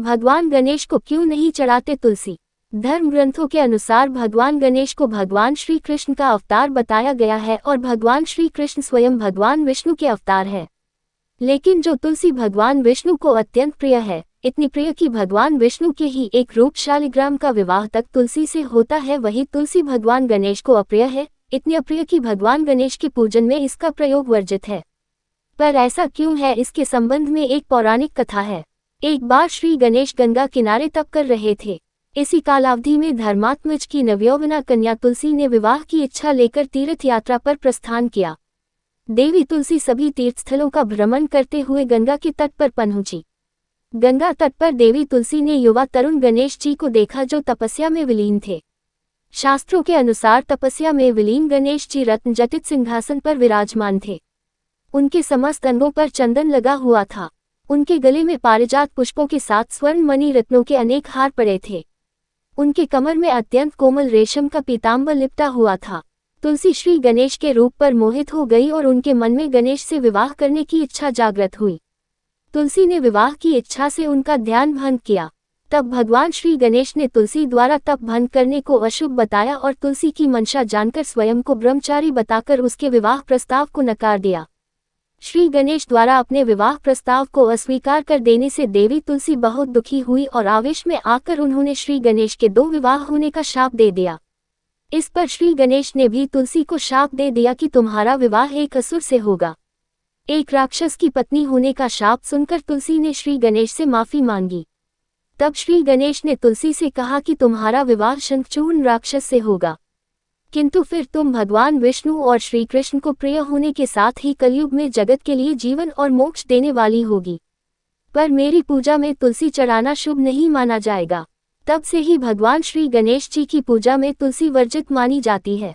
भगवान गणेश को क्यों नहीं चढ़ाते तुलसी? धर्म ग्रंथों के अनुसार भगवान गणेश को भगवान श्री कृष्ण का अवतार बताया गया है और भगवान श्री कृष्ण स्वयं भगवान विष्णु के अवतार है। लेकिन जो तुलसी भगवान विष्णु को अत्यंत प्रिय है, इतनी प्रिय कि भगवान विष्णु के ही एक रूप शालिग्राम का विवाह तक तुलसी से होता है, वही तुलसी भगवान गणेश को अप्रिय है, इतनी अप्रिय कि भगवान गणेश के पूजन में इसका प्रयोग वर्जित है। पर ऐसा क्यों है, इसके संबंध में एक पौराणिक कथा है। एक बार श्री गणेश गंगा किनारे तप कर रहे थे। इसी कालावधि में धर्मात्मज की नवयौवना कन्या तुलसी ने विवाह की इच्छा लेकर तीर्थ यात्रा पर प्रस्थान किया। देवी तुलसी सभी तीर्थस्थलों का भ्रमण करते हुए गंगा के तट पर पहुंची। गंगा तट पर देवी तुलसी ने युवा तरुण गणेश जी को देखा जो तपस्या में विलीन थे। शास्त्रों के अनुसार तपस्या में विलीन गणेश जी रत्न जटित सिंहासन पर विराजमान थे। उनके समस्त अंगों पर चंदन लगा हुआ था। उनके गले में पारिजात पुष्पों के साथ स्वर्ण मणि रत्नों के अनेक हार पड़े थे। उनके कमर में अत्यंत कोमल रेशम का पीतांबर लिपटा हुआ था। तुलसी श्री गणेश के रूप पर मोहित हो गई और उनके मन में गणेश से विवाह करने की इच्छा जागृत हुई। तुलसी ने विवाह की इच्छा से उनका ध्यान भंग किया। तब भगवान श्री गणेश ने तुलसी द्वारा तप भंग करने को अशुभ बताया और तुलसी की मंशा जानकर स्वयं को ब्रह्मचारी बताकर उसके विवाह प्रस्ताव को नकार दिया। श्री गणेश द्वारा अपने विवाह प्रस्ताव को अस्वीकार कर देने से देवी तुलसी बहुत दुखी हुई और आवेश में आकर उन्होंने श्री गणेश के 2 विवाह होने का शाप दे दिया। इस पर श्री गणेश ने भी तुलसी को शाप दे दिया कि तुम्हारा विवाह एक असुर से होगा। एक राक्षस की पत्नी होने का शाप सुनकर तुलसी ने श्री गणेश से माफी मांगी। तब श्री गणेश ने तुलसी से कहा कि तुम्हारा विवाह शंखचूर्ण राक्षस से होगा, किंतु फिर तुम भगवान विष्णु और श्री कृष्ण को प्रिय होने के साथ ही कलयुग में जगत के लिए जीवन और मोक्ष देने वाली होगी। पर मेरी पूजा में तुलसी चढ़ाना शुभ नहीं माना जाएगा। तब से ही भगवान श्री गणेश जी की पूजा में तुलसी वर्जित मानी जाती है।